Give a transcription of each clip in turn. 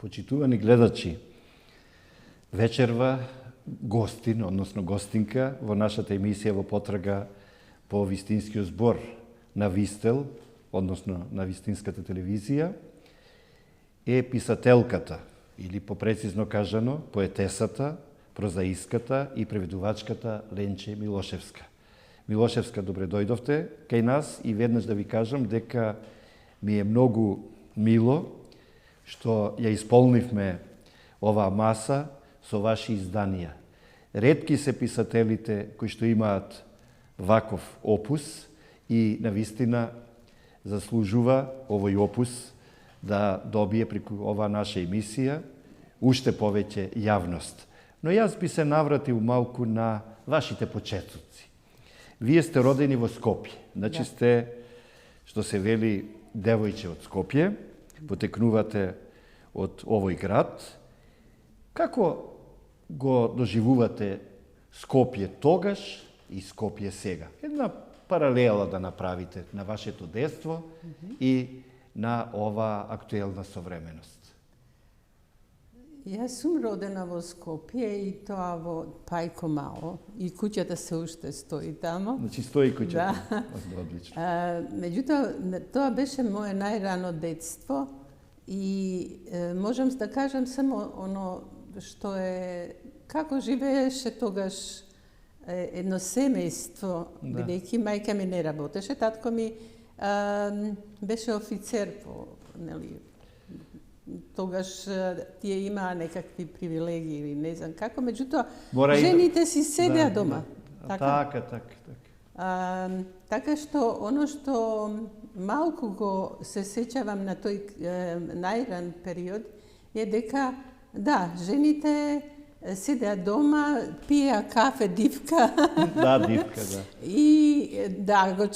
Почитувани гледачи, вечерва гостин, односно гостинка во нашата емисија во потрага по вистинскиот збор на Вистел, односно на вистинската телевизија, е писателката, или попрецизно кажано, поетесата, прозаиската и преведувачката Ленче Милошевска. Милошевска, добре дојдовте кај нас и веднаш да ви кажам дека ми е многу мило што ја исполнивме оваа маса со ваши изданија. Ретки се писателите кои што имаат ваков опус и навистина заслужува овој опус да добие преку оваа наша емисија уште повеќе јавност. Но јас би се навратил малку на вашите почетоци. Вие сте родени во Скопје, значи сте, што се вели, девојче од Скопје, потекнувате од овој град. Како го доживувате Скопје тогаш и Скопје сега? Една паралела да направите на вашето детство и на ова актуелна современост. Јас сум родена во Скопје и тоа во Пајко Мало. И куќата се уште стои тамо. Значи стои куќата. Да. Одлично. Меѓутоа, тоа беше моје најрано детство и можам да кажам само оно што е како живееше тогаш едно семејство, бидејќи мајка ми не работеше, татко ми беше офицер по, нели, тогаш тие имаа некакви привилегии или не знам како, меѓутоа жените си седеа дома. Така. Така што оно што малку го се сеќавам на тој најран период е дека жените седеа дома, пиеа кафе, дивка. Дивка. И го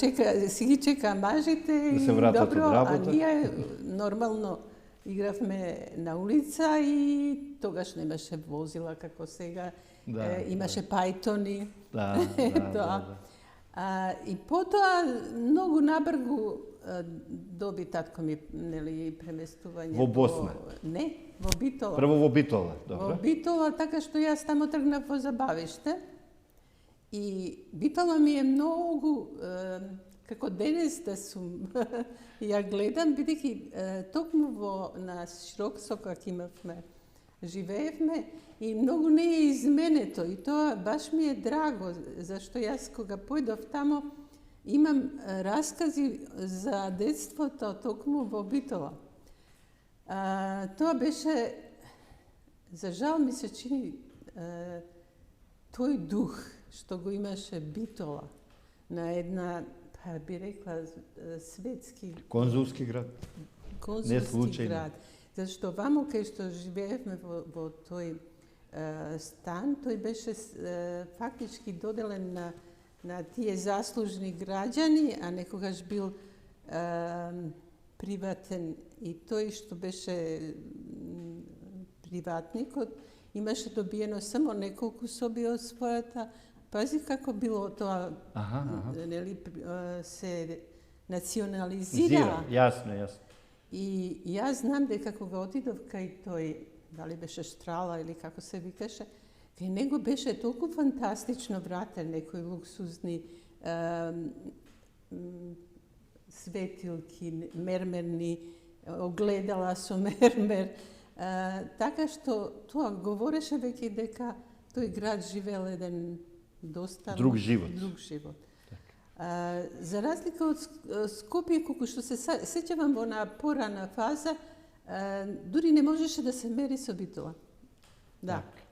си ги чека мажите да се вратат добро, од работа. А ние нормално игравме на улица и тогаш немаше возила како сега. Имаше пајтони. И потоа многу набргу доби татко ми, нели, преместување во Босна. Не, во Битола. Прво во Битола, добро. Во Битола, така што јас тамо тргнав во забавиште. И Битола ми е многу како денес да сум ја гледам, бидејќи токму на Широк сокак имавме, живеевме и многу не е изменето и тоа баш ми е драго, зашто јас кога појдов тамо имам раскази за детството токму во Битола. Тоа беше, за жал ми се чини, тој дух што го имаше Битола на една, би рекла, светски... Конзулски град. Конзулски град. Зашто вамо кај што живеевме во тој стан, тој беше фактички доделен на тие заслужни граѓани, а некогаш бил приватен и тој што беше приватникот имаше добиено само неколку соби од својата. Пази како било тоа, нели, се национализира. Јасно. И јас знам дека кога отидов кај тој, дали беше Штрала или како се викаше, кај него беше толку фантастично вратен, некои луксузни светилки, мермерни, огледала со мермер. Така што тоа говореше веќе дека тој град живеел еден доста друг живот. За разлика од Скопје, колку што се сеќавам во на порана фаза, дури не можеше да се мери со Битола.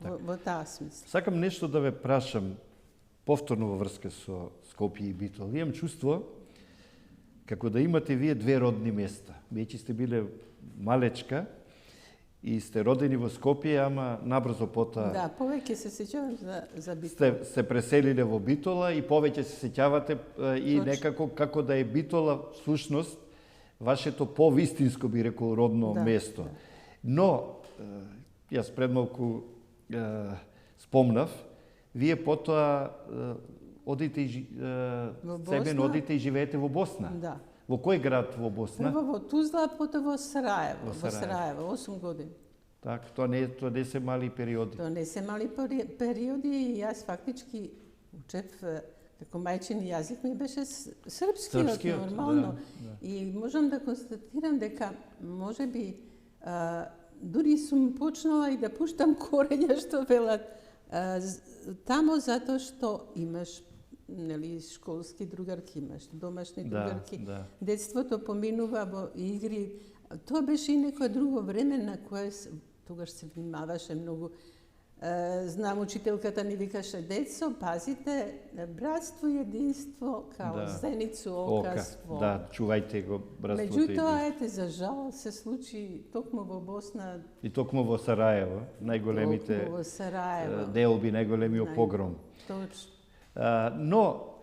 Во таа смисла. Сакам нешто да ве прашам повторно во врска со Скопје и Битола. Имам чувство како да имате вие две родни места. Веќе сте биле малечка и сте родени во Скопје, ама набрзо потоа... повеќе се сеќавам за Битола. Сте преселиле во Битола и повеќе се сеќавате и некако како да е Битола всушност вашето повистинско, би рекол, родно место. Но, јас пред малку спомнав, вие потоа одите и живеете во Босна. Во кој град во Босна? Прво во Тузла, потоа во Сараево. Во Сараево, 8 години. Так, тоа не се мали периоди. То не се мали периоди и јас фактички учев како мајчин јазик ми беше српскиот нормално. Да. И можам да констатирам дека можеби дури сум почнала и да пуштам корења што велат тамо затоа што имаш нели школски другарки, имаш домашни другарки. Да. Детството поминува во игри. Тоа беше и некое друго време на кое тогаш се внимаваше многу. Знам, учителката ни викаше: децо, пазите, братство и единство, као зеницу ока сво. Да, чувајте го братството и единство. Меѓутоа, ете, за жал, се случи токму во Босна. И токму во Сараево, најголемите делби, најголемиот погром. Точно. Но,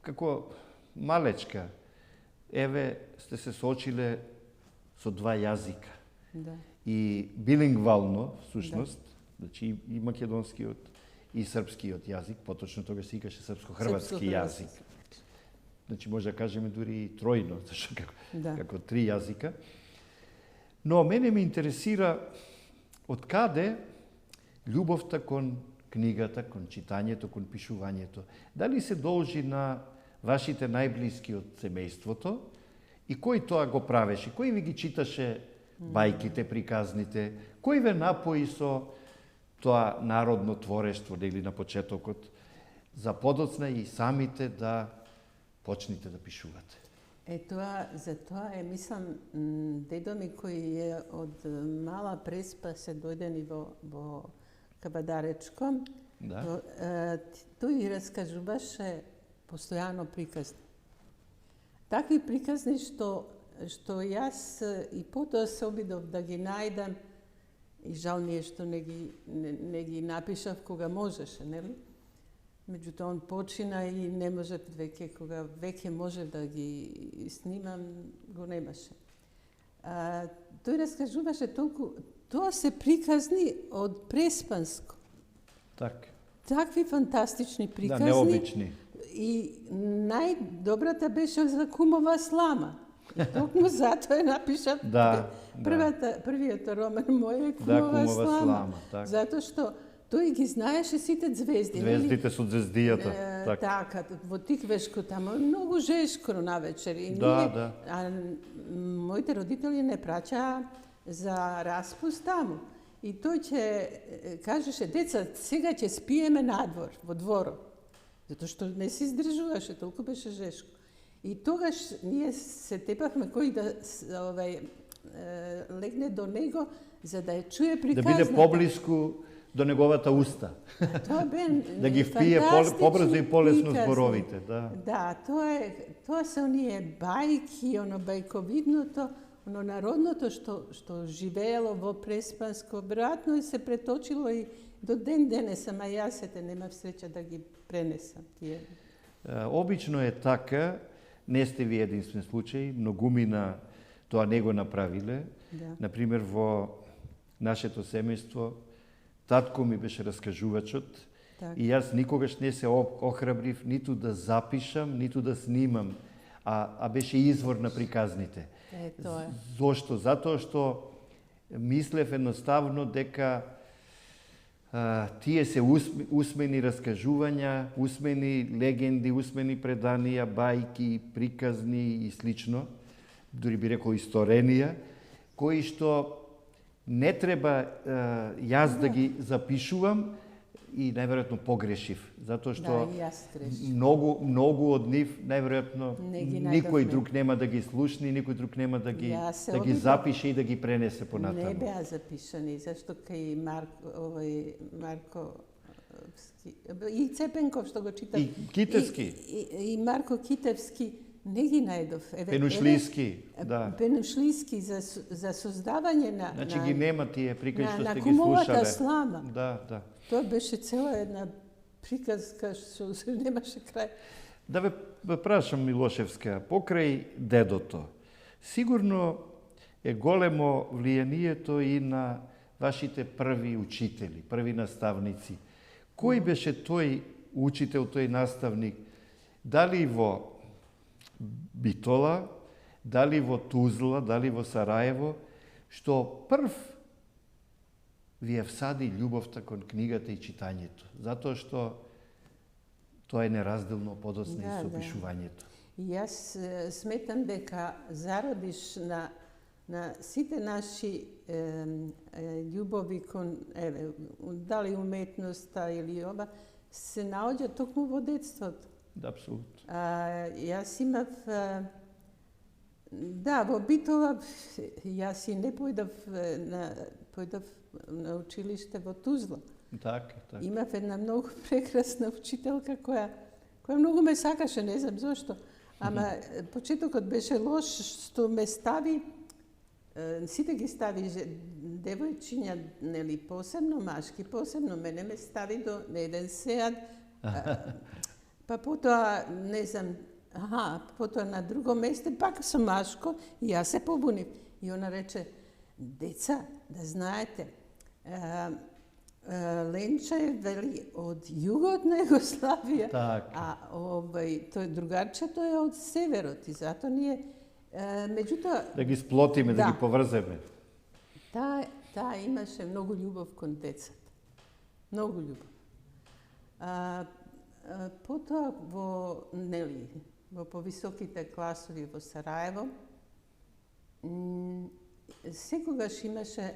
како малечка, еве сте се соочиле со два јазика. Да. И билингвално, всушност, значи и македонскиот и српскиот јазик, поточно тога се викаше српско-хрватски јазик. Значи може да кажеме дури и тројно, зашто како три јазика. Но мене ме интересира од каде љубовта кон книгата, кон читањето, кон пишувањето. Дали се должи на вашите најблиски од семејството и кој тоа го правеше? Кој ви ги читаше бајките, приказните? Кој ве напои со тоа народно творештво или на почетокот за подоцна и самите да почнете да пишувате? За тоа мислам, дедо ми кој е од мала Преспа се дојдени во Кабадаречко, тој раскажуваше постојано приказни. Такви приказни што јас и потоа се обидов да ги најдам и жал ми е што не ги напишав кога можеше, нели? Меѓутоа он почина и не може веќе, кога веќе може да ги снимам, го немаше. Тој раскажуваше толку, тоа се приказни од Преспанско. Так. Такви фантастични приказни. Да, необични. И најдобрата беше за кумова слама. Токму затоа напишав првиот роман мој е Кумова слама. Затоа што тој ги знаеше сите звезди. Звездите со звездијата. Така, во Тиквешко тамо многу жешкро навечер. А моите родители не праќаа за распуст таму. И тој ќе кажеше: деца, сега ќе спиеме надвор, во дворот. Затоа што не се издржуваше, толку беше жешко. И тогаш ние се тепавме кој да легне до него за да ја чуе приказната. Да биде поблиску до неговата уста. Тоа бе да ги впие побрзо и полесно зборовите. Да, тоа се оние бајки, оно бајковидното, оно народното што живеело во Преспанско, веројатно и се преточило и до ден денес, ама јас немав среќа да ги пренесам тие. Обично е така, не сте ви единствен случај, многумина тоа не го направиле. Например, во нашето семејство, татко ми беше раскажувачот и јас никогаш не се охрабрив ниту да запишам, ниту да снимам, а беше извор на приказните. Зошто? Затоа што мислев едноставно дека тие се усмени раскажувања, усмени легенди, усмени преданија, бајки, приказни и слично, дури би рекол исторенија, кои што не треба јас да ги запишувам и најверојатно погрешив, затоа што многу од нив најверојатно никој друг нема да ги слушне, никој друг нема да ги запише и да ги пренесе понатаму. Не беа запишани, зашто кај Марко и Цепенков што го читав. И Китевски. И Марко Китевски не ги најдов. Пенушлиски, да. Пенушлиски за создавање на... Значи ги нема тие приказни што сте ги слушале. На Кумовата слама. Да. Тоа беше цела една приказка што немаше крај. Да ве прашам, Милошевска, покрај дедото, сигурно е големо влијанието и на вашите први учители, први наставници. Кој беше тој учител, тој наставник? Дали во Битола, дали во Тузла, дали во Сараево, што прв ви ја всади љубовта кон книгата и читањето, затоа што тоа е неразделно подоцна и со пишувањето. И јас сметам дека зародиш на сите наши љубови кон дали уметноста или ова, се наоѓа токму во детството. Да, апсолутно. Јас имав во Битола, јас и не појдав на училиште во Тузла. Така. Имав една многу прекрасна учителка која многу ме сакаше, не знам зошто. Ама почетокот беше лош, што ме стави, сите ги стави девојчиња, нели, посебно, машки посебно, мене ме стави до еден сеат, па потоа, не знам, потоа на друго место, пак со машко, и јас се побунив. И она рече, деца, да знаете, Ленча е, вели, од југот на Југославија, тој другарчето е од северот и затоа ние, меѓутоа... Да ги сплотиме, да ги поврземе. Таа имаше многу љубов кон децата. Многу љубов. Потоа во повисоките класови во Сараево, секогаш имаше,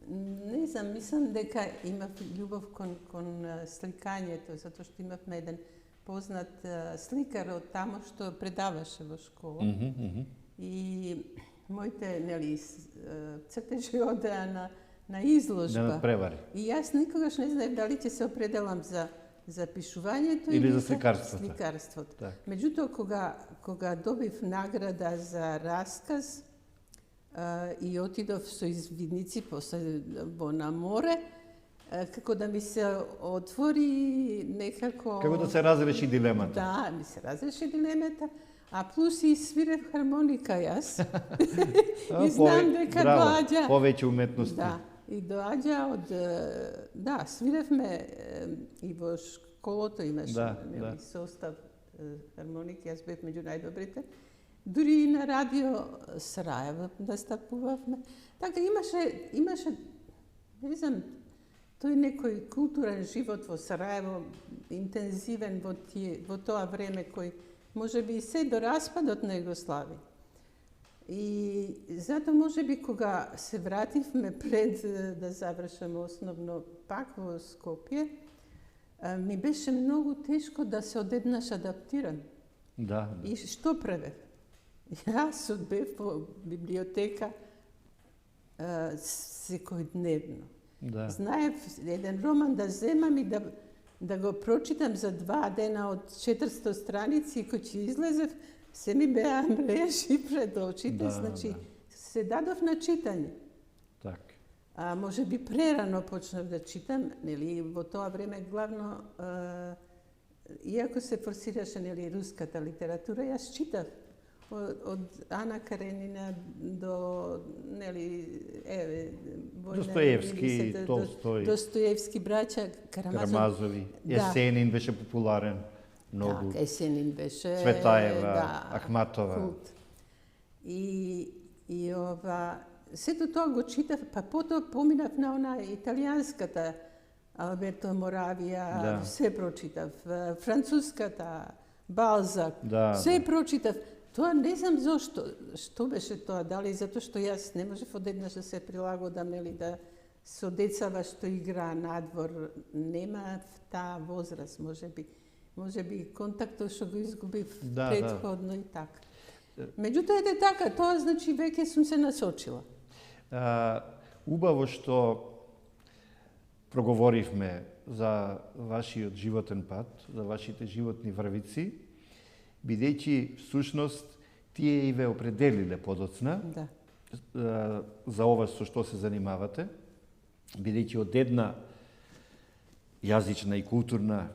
не знам, мислам дека имав љубов кон сликањето, затоа што имавме еден познат сликар од тамо што предаваше во школа. И моите, нели, цртежи одеа на изложба. На превари. И јас никогаш не знаев дали ќе се определам за пишувањето или за сликарството. Меѓутоа, кога добив награда за расказ и отидов со извидници после на море, како да ми се отвори некако... Како да се разреши дилемата. Да, ми се разреши дилемата. А плюс и свирев хармоника јас. И знам дека доаѓа... Повеќе уметности. Да, и доаѓа од... Да, свиревме и во школото имаше состав хармоники, јас бев меѓу најдобрите. Дури и на радио Сараево настапувавме. Така имаше, не знам, тој некој културен живот во Сараево, интензивен во тоа време кој можеби и се до распадот на Југославија. И затоа можеби кога се вративме пред да завршам основно пак во Скопје, ми беше многу тешко да се одеднаш адаптирам. Да. И што правев? Јас бев во библиотека секојдневно. Да. Знаев еден роман да земам и да го прочитам за 2 дена од 400 страници и кој ќе излезев, се ми беа мрежи пред очите, значи се дадов на читање. Така. Може би прерано почнав да читам, нели, во тоа време главно, иако се форсираше, нели, руската литература, јас читав од Ана Каренина до, нели, Достоевски, Толстој, Достоевски, браќа Карамазови. Есенин беше популарен многу. Так, Есенин беше... Цветаева, Ахматова. Култ. И сето тоа го читав, па потоа поминав на она италијанската, Алберто Моравија, се прочитав, француската, Балзак, се прочитав. Тоа не знам зошто, што беше тоа, дали затоа што јас не можев одеднаш да се прилагодам, нели, да со децава што игра надвор, нема таа возраст, можеби контактот што го изгубив претходно и така. Меѓутоа е така, тоа значи веќе сум се насочила. Убаво што проговоривме за вашиот животен пат, за вашите животни врвици, бидејќи всушност тие и ве определиле подоцна за ова со што се занимавате, бидејќи од една јазична и културна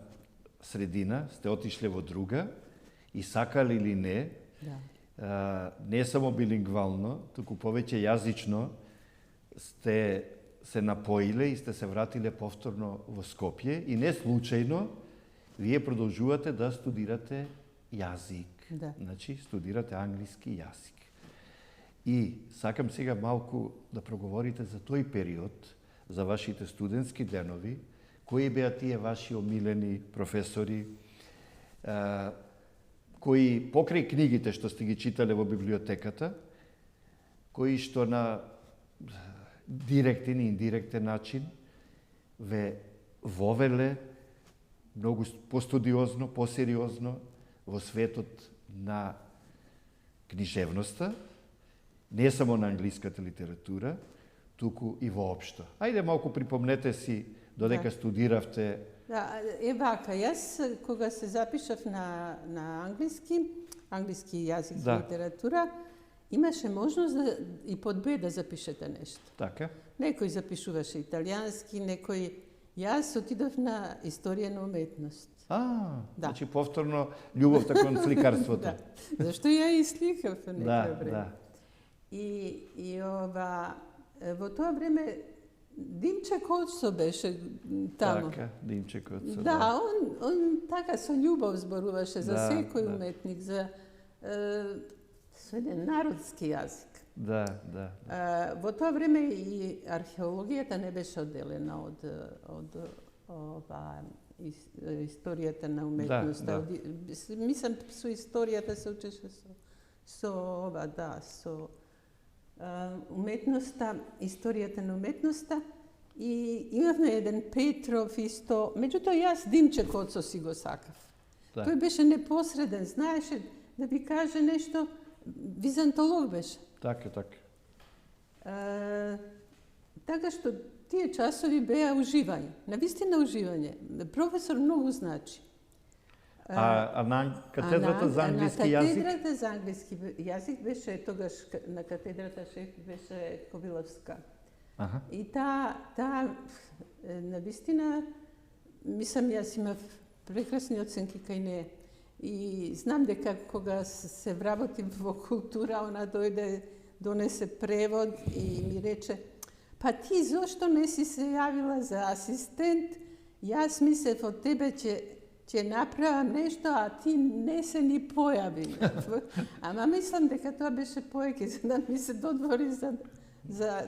средина сте отишле во друга и сакали или не, не само билингвално, туку повеќе јазично сте се напоиле и сте се вратиле повторно во Скопје и не случајно вие продолжувате да студирате јазик. Значи, студирате англиски јазик. И сакам сега малку да проговорите за тој период, за вашите студентски денови, кои беа тие ваши омилени професори, кои покрај книгите што сте ги читале во библиотеката, кои што на директен и индиректен начин ве вовеле многу постудиозно, посериозно во светот на книжевноста, не само на англиската литература, туку и воопшто. Ајде малку припомнете си додека студиравте. Да, вака, јас кога се запишав на англиски јазик и литература, имаше можност и под Б да запишете нешто. Така? Некој запишуваше италијански, некој... Јас отидов на историја на уметност. Значи повторно љубовта кон сликарството. Да, зашто ја и сликав некој време. Да. И во тоа време Димче Коцо беше тамо. Така, Димче Коцо. Да, он така со љубов зборуваше за секој уметник, за еден народски јазик. Да. Во тоа време и археологијата не беше одделена од историјата на уметноста. Мислам, со историјата се учеше со уметноста, историјата на уметноста. И имавме еден Петров исто. Меѓутоа, јас Димче Коцо си го сакав. Тој беше непосреден, знаеше да ви каже нешто, византолог беше. Така. Така што тие часови беа уживање, навистина уживање. Професор многу значи. А на катедрата за англиски јазик? На катедрата за англиски јазик беше тогаш, на катедрата шеф беше Ковиловска. И таа навистина, мислам, јас имав прекрасни оценки кај неја. И знам дека кога се вработив во култура, она дојде, донесе превод и ми рече: па ти зошто не си се јавила за асистент? Јас мислев од тебе ќе направам нешто, а ти не се ни појави. Ама мислам дека тоа беше поеќе, за да ми се додвори за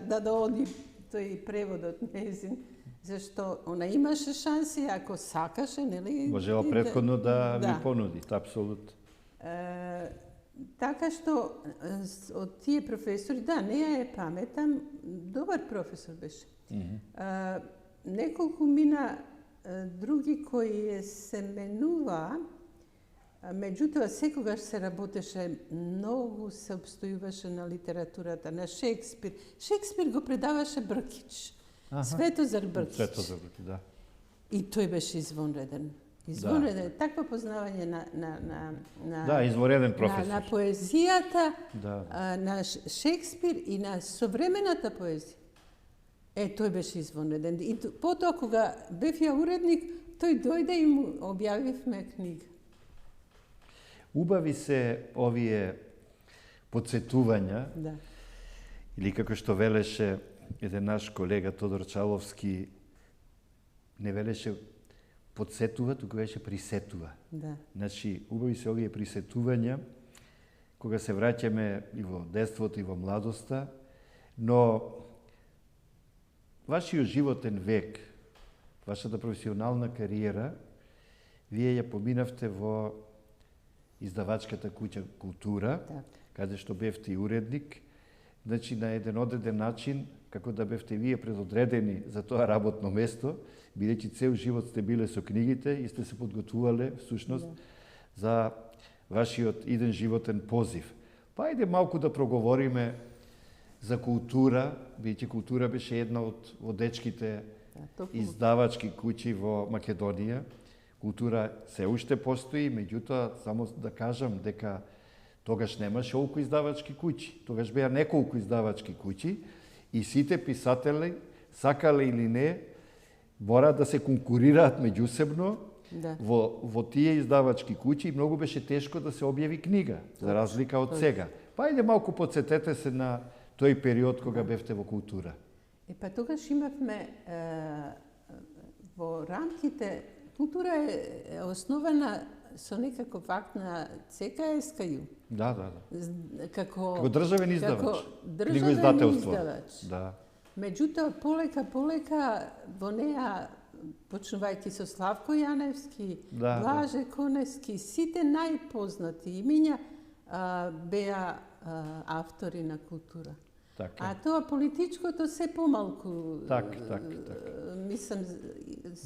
да оди тој преводот нејзин. Зашто она имаше шанси, ако сакаше, нели? Можела претходно да ви понуди, апсолутно. Така што од тие професори, неја е паметам, добар професор беше. Неколку мина други кои се менува, меѓутоа секогаш се работеше, многу се обстојуваше на литературата, на Шекспир. Шекспир го предаваше Бркич. Светозар Бркич. Светозар Бркич, да. И тој беше извонреден. Извонреден. Такво познавање на извонреден професор. На поезијата, на Шекспир и на современата поезија. Тој беше извонреден. И потоа, кога бев ја уредник, тој дојде и му објавивме книга. Убави се овие подсетувања, или како што велеше еден наш колега Тодор Чаловски, не велеше подсетува, туку беше присетува. Значи, убави се овие присетувања, кога се враќаме и во детството и во младоста, но вашиот животен век, вашата професионална кариера, вие ја поминавте во издавачката куќа Култура, каде што бевте и уредник, значи на еден одреден начин, како да бевте вие предодредени за тоа работно место, бидејќи цел живот сте биле со книгите и сте се подготвувале, всушност, за вашиот иден животен позив. Па ајде малку да проговориме за Култура, бидејќи Култура беше една од водечките издавачки куќи во Македонија. Култура се уште постои, меѓутоа, само да кажам дека тогаш немаше олку издавачки куќи. Тогаш беа неколку издавачки куќи и сите писатели, сакале или не, мора да се конкурираат меѓусебно во тие издавачки куќи и многу беше тешко да се објави книга, за разлика од сега. Па ајде малку подсетете се на тој период кога бевте во Култура. Па тогаш имавме во рамките, Култура е основана со некаков акт на ЦКСК-ју. Да. Како државен издавач. Како државен издавач. Да. Меѓутоа, полека во неа, почнувајќи со Славко Јаневски, Блаже Конески, сите најпознати имиња беа автори на култура. А тоа политичкото се помалку. Мислам,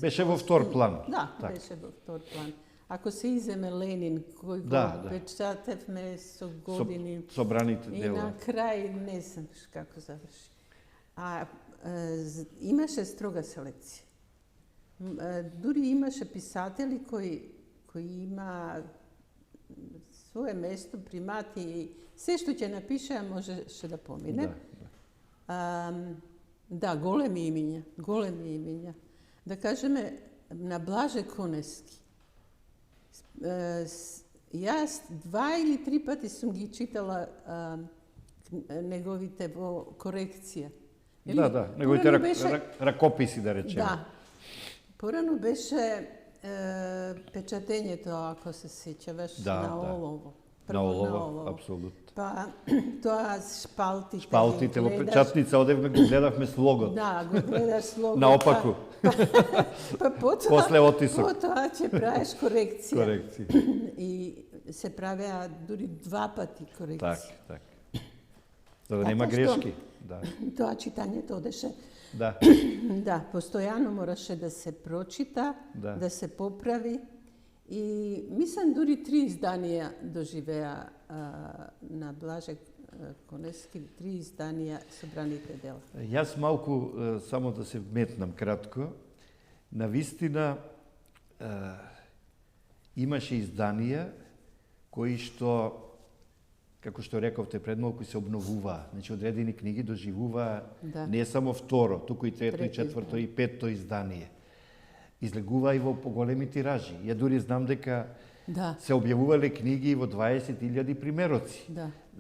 беше во втор план. Беше во втор план. Ако се иземе Ленин, кој го печатевме со години. Собраните дела. И на крај не знам како заврши. Имаше строга селекција. Дури имаше писатели кои има свое место, примати и се што ќе напише можеше да помине. Големи имиња. Да кажеме, на Блаже Конески. Јас 2 или 3 пати сум ги читала неговите во корекција. Неговите ракописи, да речеме. Порано беше печатењето, ако се сеќаваш, на олово. На олово, апсолутно. Па тоа шпалтите. Шпалтите во печатница, одевме го гледавме слогот. Го гледаш слогот. Наопаку. Па после отисок. Потоа ќе правиш корекција. И се правеа дури 2 пати корекција. Так. За да нема грешки. Тоа читањето одеше. Постојано мораше да се прочита, да се поправи. И мислам дури 3 изданија доживеа на Блаже Конески, 3 изданија собраните дела. Јас малку само да се вметнам кратко. Навистина имаше изданија кои што, како што рековте пред малку, се обновуваа. Значи, одредени книги доживуваа не само второ, туку и трето, и четврто, и петто издание. Излегуваа и во поголеми тиражи. Ја дури знам дека се објавувале книги во 20.000 примероци.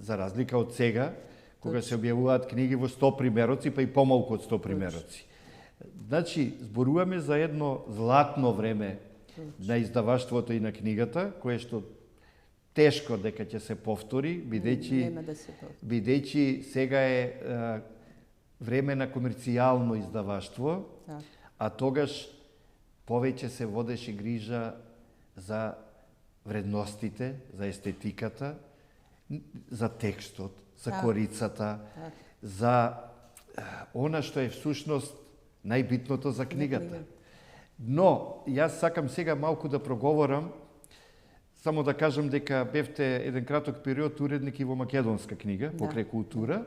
За разлика од сега, кога се објавуваат книги во 100 примероци, па и помалку од 100 примероци. Значи, зборуваме за едно златно време на издаваштвото и на книгата, кое што тешко дека ќе се повтори, бидејќи сега е време на комерцијално издаваштво, а тогаш повеќе се водеше грижа за вредностите, за естетиката, за текстот, за корицата, за она што е всушност најбитното за книгата. Но, јас сакам сега малку да проговорам, само да кажам дека бевте еден краток период уредник и во македонска книга, покрај култура,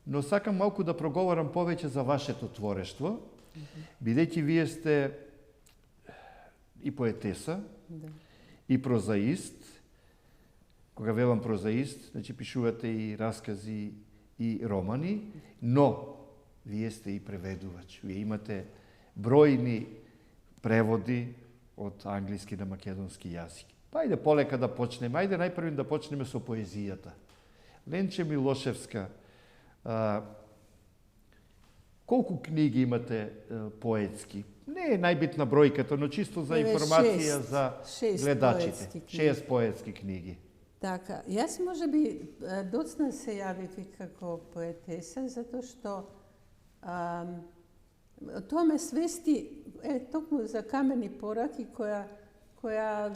но сакам малку да проговорам повеќе за вашето творештво, бидејќи вие сте и поетеса, и прозаист. Кога велам прозаист, значи пишувате и раскази и романи, но вие сте и преведувач. Вие имате бројни преводи од англиски на македонски јазик. Па ајде полека да почнеме. Ајде најпрвин да почнеме со поезијата. Ленче Милошевска, колку книги имате поетски? Не е најбитна бројката, но чисто за информација за гледачите. 6 поетски книги. Така, јас може би доцна се јавив и како поетеса, затоа што тоа ме свести токму за Камени пораки, која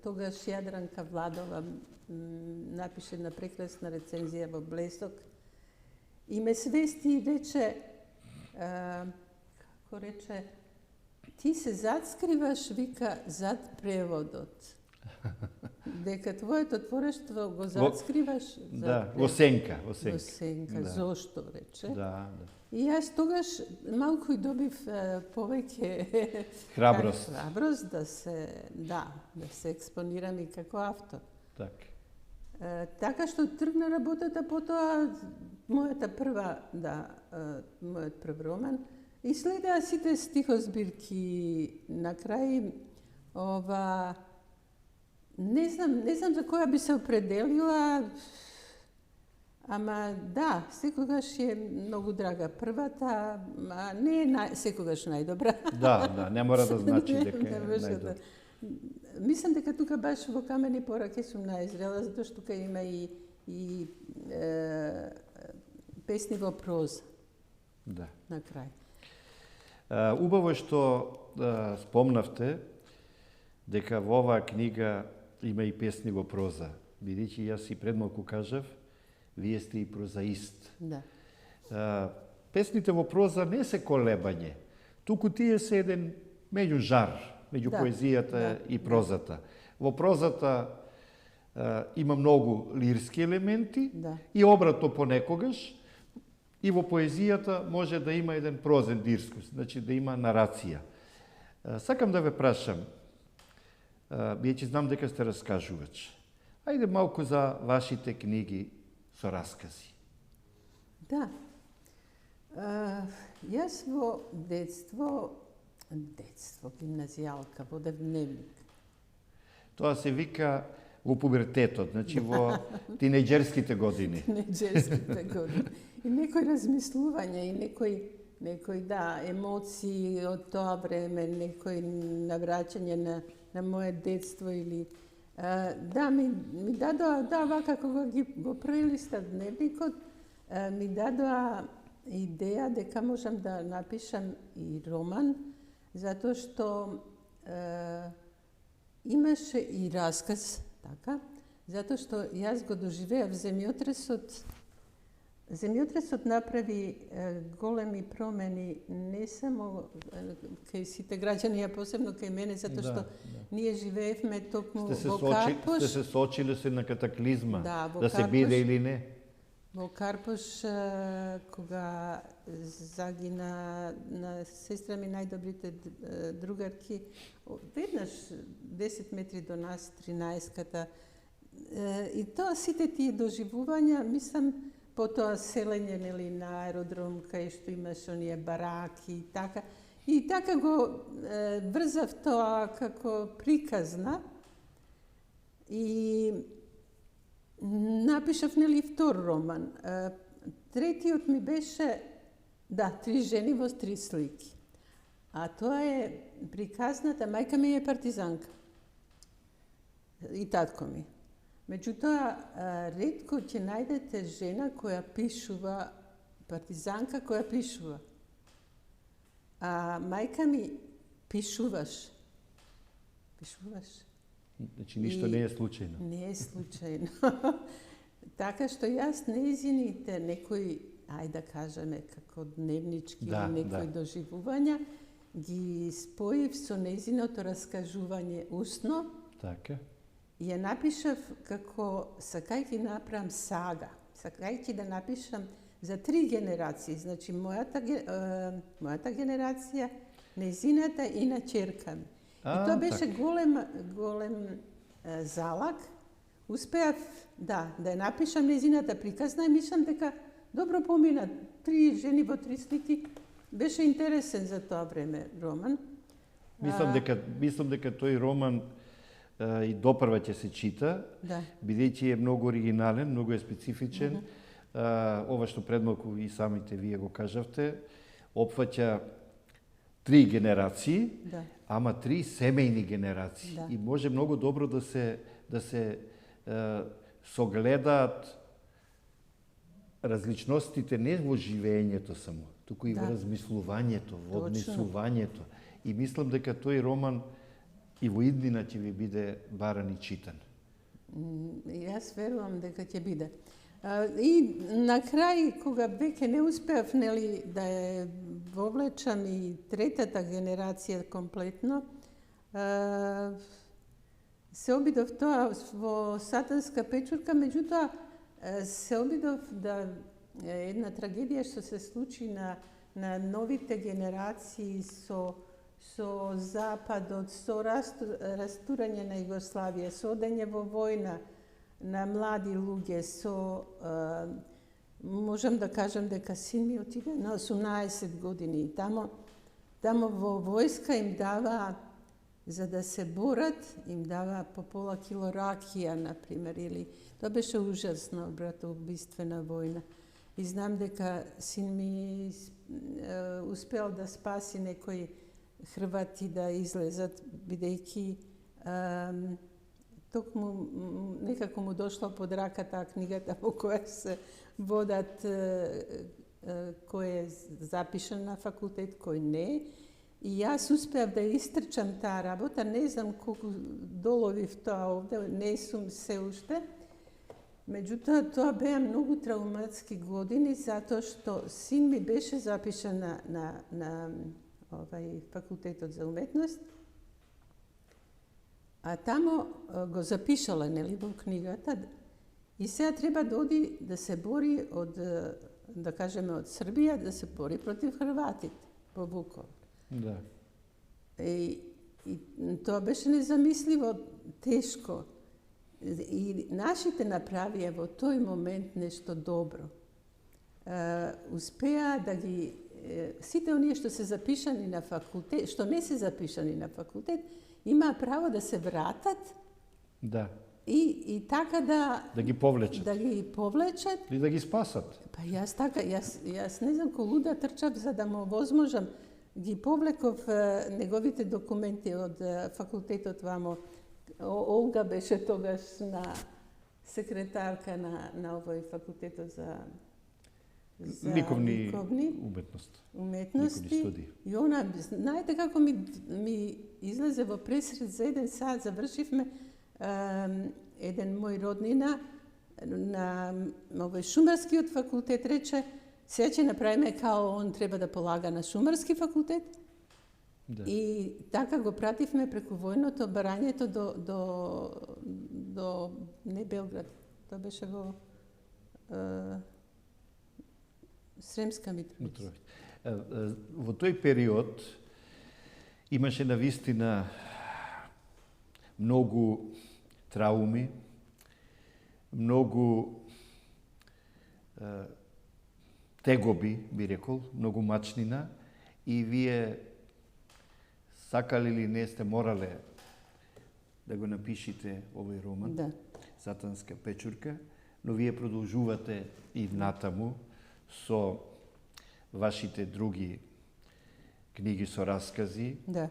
тогаш Јадранка Владова напише на прекрасна рецензија во Блесок и ме свести и рече, како рече, ти се задскриваш, вика, зад преводот. Дека твоето творештво го задскриваш во сенка. Во сенка, зошто, рече. И јас тогаш малку и добив повеќе храброст да се експонирам и како автор. Така што тргна работата, потоа мојот прв роман и следеа сите стихозбирки. На крај не знам за која би се определила, ама секогаш е многу драга првата, а не е секогаш најдобра. Не мора да значи дека е најдобра. Мислам дека тука баш во Камени пораки сум најзрела, затоа што тука има и песни во проза Да. на крај. Убаво е што спомнавте дека во оваа книга има и песни во проза. Бидејќи јас и пред малку кажав, вие сте и прозаист. Да. Песните во проза не се колебање, туку тие се еден меѓужар меѓу поезијата и прозата. Во прозата има многу лирски елементи и обратно понекогаш, и во поезијата може да има еден прозен дискурс, значи да има нарација. Сакам да ве прашам, биејќи знам дека сте раскажувач, ајде малку за вашите книги со раскази. Да. Јас во детство, гимназијалка, водев дневник. Тоа се вика во пубертетот, значи во тинејџерските години. Тинејџерските години. И некои размислувања, и некои емоции од тоа време, некои навраќање на моје детство или ми дадоа, вака кога го прелистав дневникот, ми дадоа идеја дека можам да напишам и роман, затоа што имаше и расказ, така, затоа што јас го доживеав земјотресот. Земјотресот направи големи промени не само кај сите граѓани, а посебно кај мене, затоа што ние живеевме токму во Карпош. Сте се соочиле се на катаклизма, да се биде или не? Во Карпош, кога загина на сестра ми најдобрите другарки, веднаш 10 метри до нас, 13-ката, и тоа сите тие доживувања, мислам, потоа селење на аеродром, кај што имаше оние бараки и така. И така го врзав тоа како приказна и напишав втор роман. Третиот ми беше, Три жени во три слики. А тоа е приказната, мајка ми е партизанка. И татко ми. Меѓутоа, ретко ќе најдете жена која пишува, партизанка која пишува. А мајка ми пишуваш. Значи, ништо не е случајно. Не е случајно. Така што јас нејзините некои, ајде да кажеме, како дневнички или некои доживувања, ги споив со нејзиното раскажување усно. Така. И ја напишав како сакајќи направам сага, сакајќи да напишам за 3 генерации, значи мојата генерација, нејзината и на ќерка ми. И тоа беше голем залак. Успеав да ја напишам нејзината приказна и мислам дека добро помина. 3 жени во 3 слики беше интересен за тоа време роман. Мислам дека тој роман и допрва ќе се чита, бидејќи е многу оригинален, многу е специфичен. Ова што пред малку и самите вие го кажавте, опфаќа 3 генерации, ама 3 семејни генерации. И може многу добро да се согледаат различностите не во живењето само, туку и во размислувањето, во однесувањето. И мислам дека тој роман и во иднина ќе ви биде баран и читан. Јас верувам дека ќе биде. И на крај, кога веќе не успеав да ја вовлечам и третата генерација комплетно, се обидов тоа во Сатанска печурка, меѓутоа се обидов да една трагедија што се случи на новите генерации со Западот, со растурање на Југославија, со одење во војна на млади луѓе, можам да кажам дека син ми отиде на 18 години. Тамо во војска им дава, за да се борат, им дава по пола кило ракија, например, или тоа беше ужасна братоубиствена војна. И знам дека син ми успел да спаси некои Хрвати да излезат, бидејќи токму некако му дошла под рака таа книгата во која се водат кој е запишан на факултет, кој не. И јас успеав да истрчам таа работа, не знам колку доловив тоа овде, не сум се уште. Меѓутоа, тоа беа многу травматски години, затоа што син ми беше запишан на факултетот за уметност, а тамо го запишала, нели, во книгата, и сега треба да оди да се бори од, да кажеме, од Србија, да се бори против Хрватите во Vukovar. Да. И тоа беше незамисливо тешко. И нашите направија во тој момент нешто добро. Успеа да ги сите оние што се запишани на факултет, што не се запишани на факултет, имаа право да се вратат. Да. И така да ги повлечат. Да ги повлечат. Или да ги спасат. Па јас не знам колку да трчав за да му возможам. Ги повлеков неговите документи од факултетот вамо. Олга беше тогаш на секретарка на овој факултетот за ликовни уметности. Ликовни студии. И она, знаете како ми излезе во пресред за 1 сат, завршивме еден мој роднина на овој шумарскиот факултет рече, сега ќе направиме као он треба да полага на шумарски факултет. Да. И така го пративме преку војното барањето до не Белград, тоа беше во Сремска Митровица. Во тој период имаше навистина многу трауми, многу тегоби, би рекол, многу мачнина, и вие сакали или не сте морале да го напишите овој роман, да. Сатанска печурка, но вие продолжувате и натаму со вашите други книги со раскази, Да.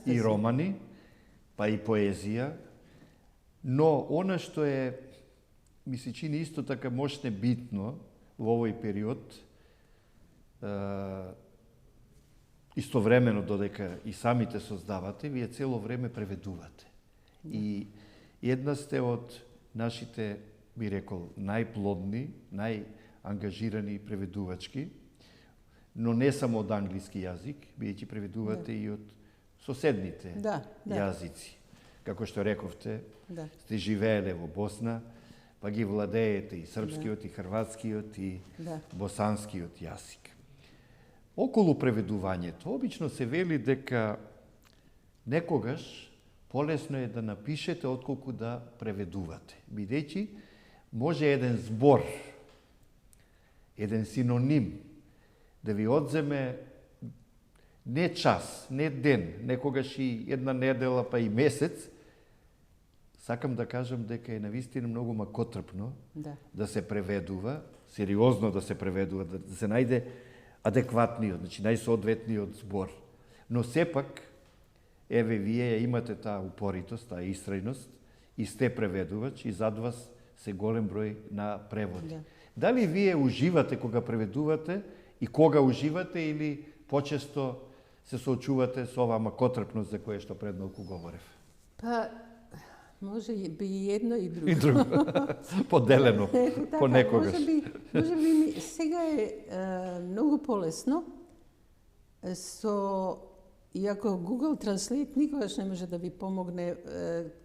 и романи, па и поезија, но она што ми се чини исто така мощне битно во овој период, истовремено додека и самите создавате, вие цело време преведувате. Да. И една сте од нашите, би рекол, најплодни, најангажирани преведувачки, но не само од англиски јазик, бидејќи преведувате и од соседните јазици. Како што рековте, сте живееле во Босна, па ги владеете и српскиот, и хрватскиот, и босанскиот јазик. Околу преведувањето, обично се вели дека некогаш полесно е да напишете отколку да преведувате. Бидејќи може еден збор, еден синоним да ви одземе не час, не ден, некогаш и една недела, па и месец. Сакам да кажам дека е навистина многу макотрпно да се преведува, сериозно да се преведува, да се најде адекватниот, значи најсоодветниот збор. Но сепак, еве вие имате таа упоритост, таа истрајност, и сте преведувач, и зад вас се голем број на преводи. Дали вие уживате кога преведувате, и кога уживате, или почесто се соочувате со оваа макотрпност за која што пред малку говорев? Па, може би и едно и друго. И друго. Поделено, понекогаш. Може би сега е многу полесно. Иако Google Translate никогаш не може да ви помогне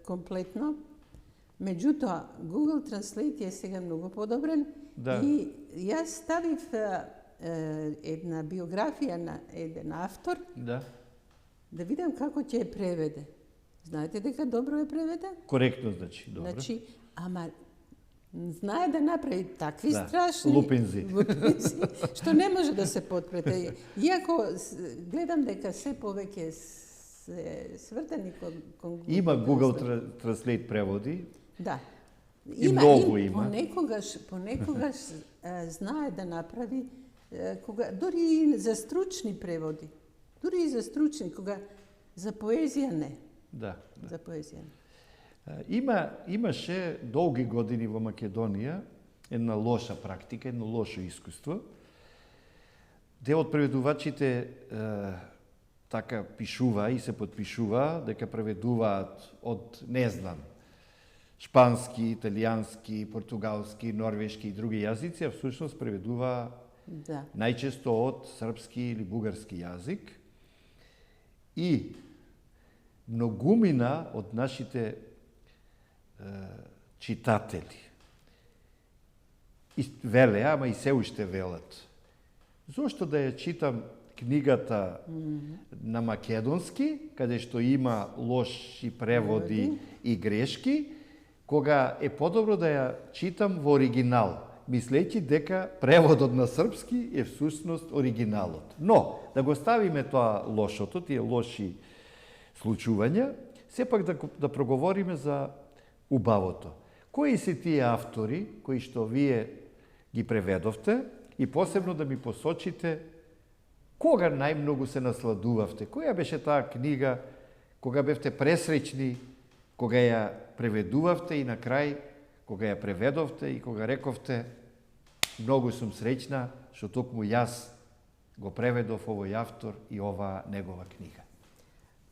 комплетно, меѓутоа, Google Translate е сега многу подобрен. Да. И јас ставив една биографија на еден автор, да видам како ќе ја преведе. Знаете дека добро е преведе? Коректно, значи, добро. Значи, ама знае да направи такви страшни лупинзи, што не може да се потпрете. Иако гледам дека се повеќе се свртени кон Има Google Translate преводи. Да. И многу има. Понекогаш знае да направи дури и за стручни преводи. Дури и за стручни, кога за поезија не. Да. За поезија не. Имаше долги години во Македонија една лоша практика, едно лошо искуство. Дел од преведувачите така пишува и се подпишува дека преведуваат од, не знам, шпански, италијански, португалски, норвешки и други јазици, а всушност преведува најчесто од српски или бугарски јазик. И многумина од нашите читатели веле, ама и се уште велат, зошто да ја читам книгата на македонски, каде што има лоши преводи и грешки, кога е подобро да ја читам во оригинал, мислејќи дека преводот на српски е всушност оригиналот. Но, да го ставиме тоа лошото, тие лоши случувања, сепак да проговориме за убавото. Кои се тие автори кои што вие ги преведовте и посебно да ми посочите кога најмногу се насладувавте? Која беше таа книга кога бевте пресреќни, кога ја преведувавте и на крај, кога ја преведовте и кога рековте многу сум среќна што токму јас го преведов овој автор и оваа негова книга?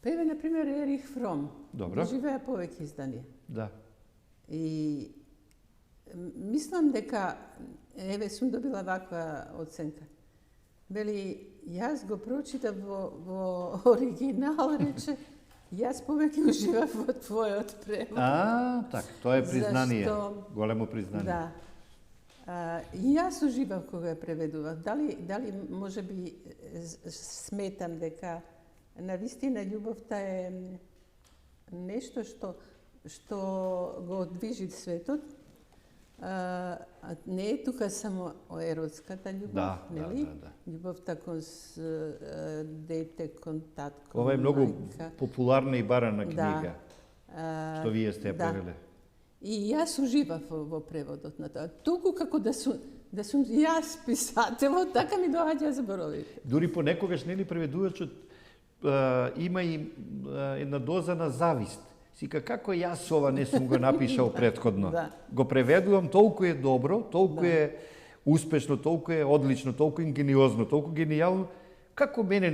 Еве, например, Ерих Фром. Добро. Живеа повеќе изданија. Да. И мислам дека, еве, сум добила ваква оценка. Вели, јас го прочитав во оригинал, рече, јас повеќе уживав во твојот превод. Така, тоа е признание, големо признание. Да. И јас уживав кога ја преведував. Дали може би сметам дека навистина љубовта е нешто што го движи светот. Не е тука само еротската љубов, нели? Љубовта кон дете, кон татко, ова е многу мајка. популарна и барана книга, што вие сте ја превеле. И јас уживав во преводот на тоа. Толку како да сум јас писателот, така ми доаѓа зборовите. Дури понекогаш, нели, преведувачот има и една доза на завист. Сика, како јас ова не сум го напишал претходно. Го преведувам, толку е добро, толку е успешно, толку е одлично, толку ингениозно, толку генијално, како мене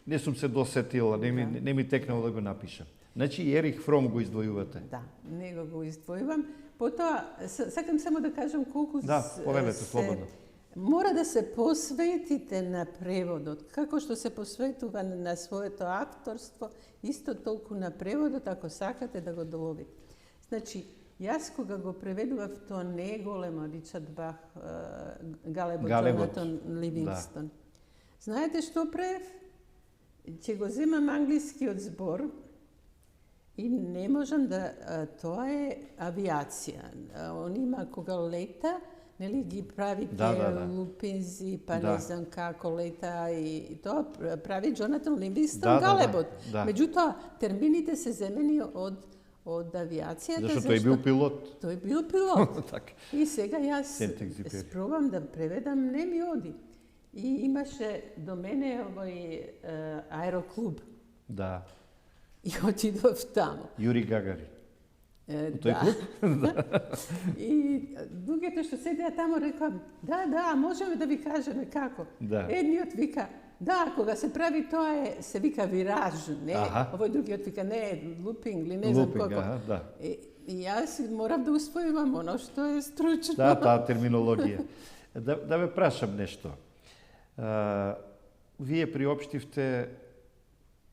не сум се досетила, не ми текнало да го напишам. Значи, Ерих Фром го издвојувате. Да, него го издвојувам. Потоа, сакам само да кажам колку повелете, слободно. Мора да се посветите на преводот, како што се посветува на своето авторство, исто толку на преводот, ако сакате да го доловите. Значи, јас кога го преведував, тоа не е големо, Ричард Бах, Галебот, Джонатан Ливингстон. Знаете што правев? Ќе го земам англискиот збор и не можам да... Тоа е авиација. Он има кога лета, нели ги прави лупинзи, па не знам како лета и тоа прави Джонатан Ливингстон Галебот. Меѓутоа, термините се земени од авиацијата. Зашто тој бил пилот. Тој бил пилот. И сега јас пробам да преведам, не ми оди. И имаше до мене овој аероклуб. Да. И отидов таму. Јури Гагари. Да. И луѓето што седеа таму рекоа, да, можеме да ви кажеме како. Едниот вика, да, кога се прави тоа се вика вираж, не, овој другиот вика не, лупинг или не знам како. И јас морам да усвојувам оно што е стручно. Да, таа терминологија. Да ве прашам нешто. Вие приопштивте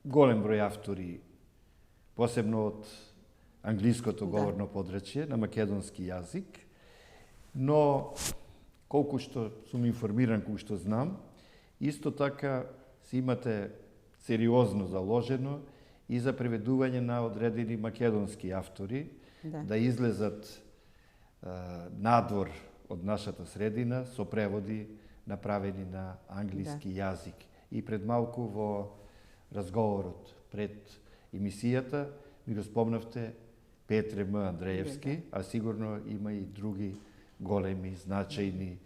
голем број автори, посебно од англиското говорно подрачје, на македонски јазик, но колку што сум информиран, колку што знам, исто така си имате сериозно заложено и за преведување на одредени македонски автори да излезат надвор од нашата средина со преводи направени на англиски јазик. И пред малку во разговорот пред емисијата ми го спомнавте Петре М. Андреевски, а сигурно има и други големи, значајни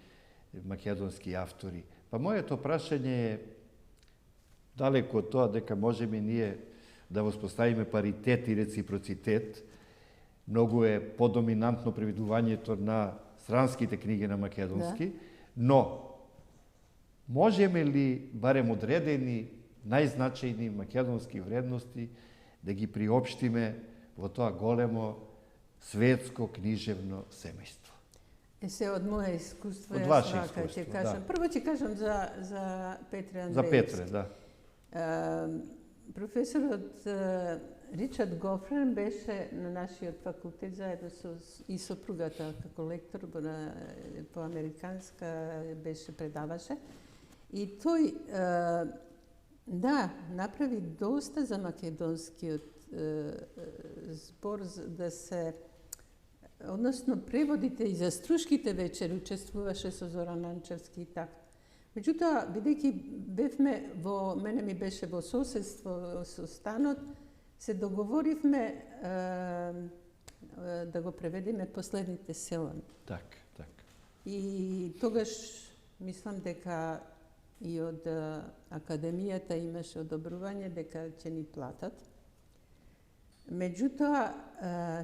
македонски автори. Па моето прашање е далеко од тоа дека можеме ние да воспоставиме паритет и реципроцитет многу е подоминантно преведувањето на странските книги на македонски, но можеме ли барем одредени најзначајни македонски вредности да ги приопштиме во тоа големо светско книжевно семејство? Се од моје искуство, од јас ваше вака ќе искуство, кажам. да. Прво ќе кажам за Петре Андреевски. За Петре, да. Професорот Ричард Гофрен беше на нашиот факултет заедно и сопругата како лектор по американска предаваше. И тој направи доста за македонскиот збор да се, односно преводите и за струшките вечери учествуваше со Зоран Нанчевски и така. Меѓутоа, бидејќи мене ми беше во соседство со станот, се договоривме да го преведеме Последните селани. Так. И тогаш мислам дека и од академијата имаше одобрување дека ќе ни платат. Меѓутоа,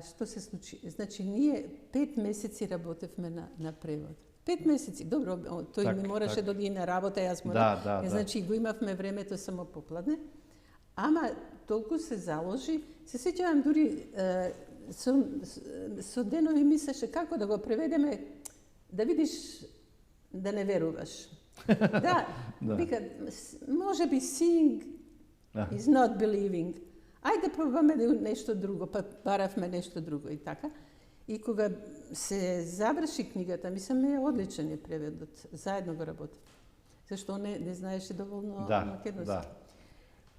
што се случи? Значи, ние 5 месеци работевме на превод. 5 месеци. Добро, тој ми мораше да оди на работа, јас морам. Значи, го имавме времето само попладне. Ама толку се заложи, се сеќавам дури со денови мислеше како да го преведеме, да видиш, да не веруваш. Вика, може би seeing is not believing. Ајде пробаме нешто друго, па баравме нешто друго и така. И кога се заврши книгата, мислам е одличен преведот, заедно го работи. Зашто не знаеше доволно македонски.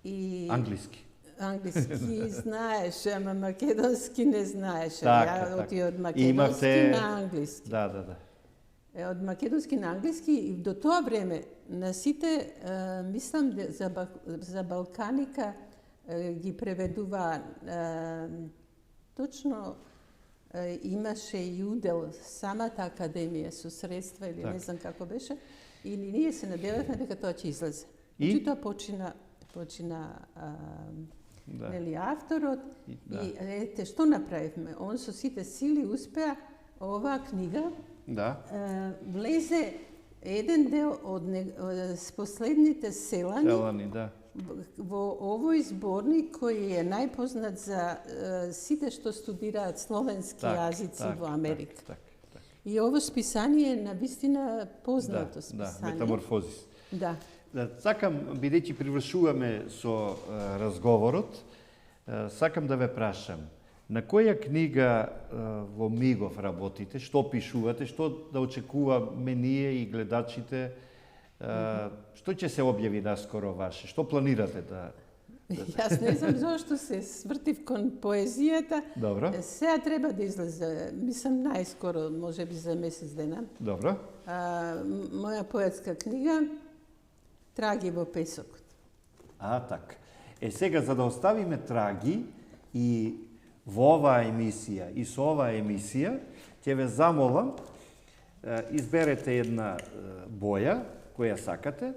И англиски. Англиски знаеше, ама македонски не знаеше. Ја оти од македонски на англиски. Од македонски на англиски и до тоа време на сите, мислам за Балканика ги преведува точно имаше и удел самата академија со средства или не знам како беше и ние се надевавме дека тоа ќе излезе. Меѓутоа почина нели авторот и ете што направивме. Он со сите сили успеа оваа книга влезе еден дел од Последните селани во овој зборник кој е најпознат за сите што студираат словенски јазици во Америка. И ово списание е навистина познато списание. Метаморфозис. Сакам, бидејќи привршуваме со разговорот, сакам да ве прашам, на која книга во Мигов работите, што пишувате, што да очекуваме ние и гледачите, што ќе се објави наскоро ваше? Што планирате да... Јас не знам зошто се свртив кон поезијата. Добро. Сега треба да излезе, мислам најскоро, можеби за месец дена. Добро. Моја поетска книга Траги во песокот. Така. Сега, за да оставиме траги и во оваа емисија и со оваа емисија, ќе ве замолам, изберете една боја, која сакате,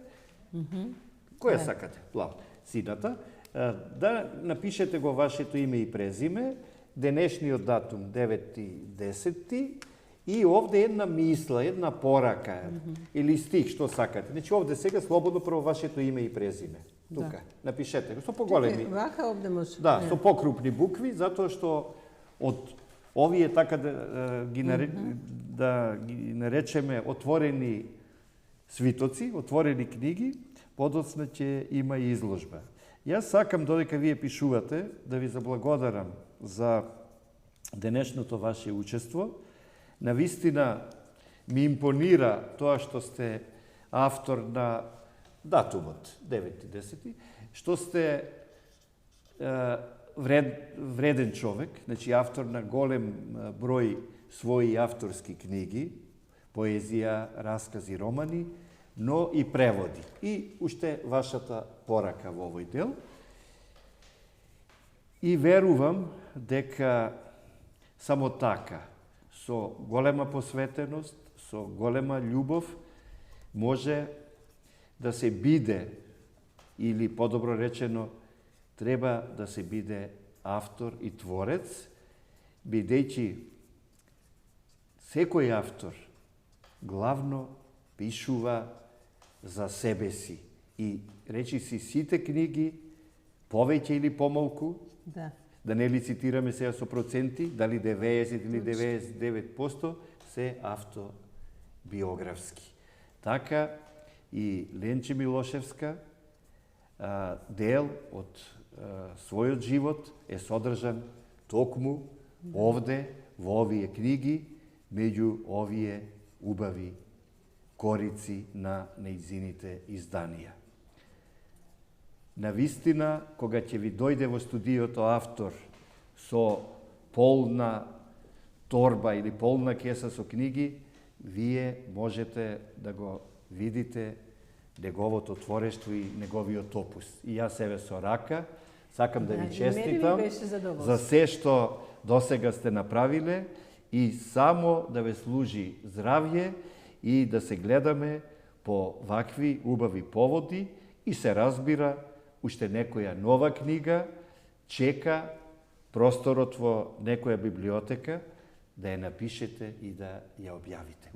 која сакате, плав, сината, да напишете го вашето име и презиме, денешниот датум 9.10. И овде една мисла, една порака или стих, што сакате. Значи овде сега слободно прво вашето име и презиме. Тука, напишете го, со поголеми. Вака овде може. Со покрупни букви, затоа што од овие така да ги наречеме отворени свитоци, отворени книги, подоцна ќе има и изложба. Јас сакам, додека вие пишувате, да ви заблагодарам за денешното ваше учество. Навистина ми импонира тоа што сте автор на датумот 9.10, што сте вреден човек, значи автор на голем број своји авторски книги, поезија, раскази, романи, но и преводи. И уште вашата порака во овој дел. И верувам дека само така, со голема посветеност, со голема љубов, може да се биде, или подобро речено, треба да се биде автор и творец, бидејќи секој автор главно пишува за себе си и речиси сите книги, повеќе или помалку, да не лицитираме сега со проценти, дали 90 или 99%, се автобиографски. Така и Ленче Милошевска, дел од својот живот е содржан токму овде, во овие книги, меѓу овие убави корици на нејзините изданија. Навистина, кога ќе ви дојде во студиото автор со полна торба или полна кеса со книги, вие можете да го видите неговото творештво и неговиот опус. И јас себе со рака сакам да ви честитам за се што досега сте направиле и само да ве служи здравје и да се гледаме по вакви убави поводи и се разбира уште некоја нова книга чека просторот во некоја библиотека да ја напишете и да ја објавите.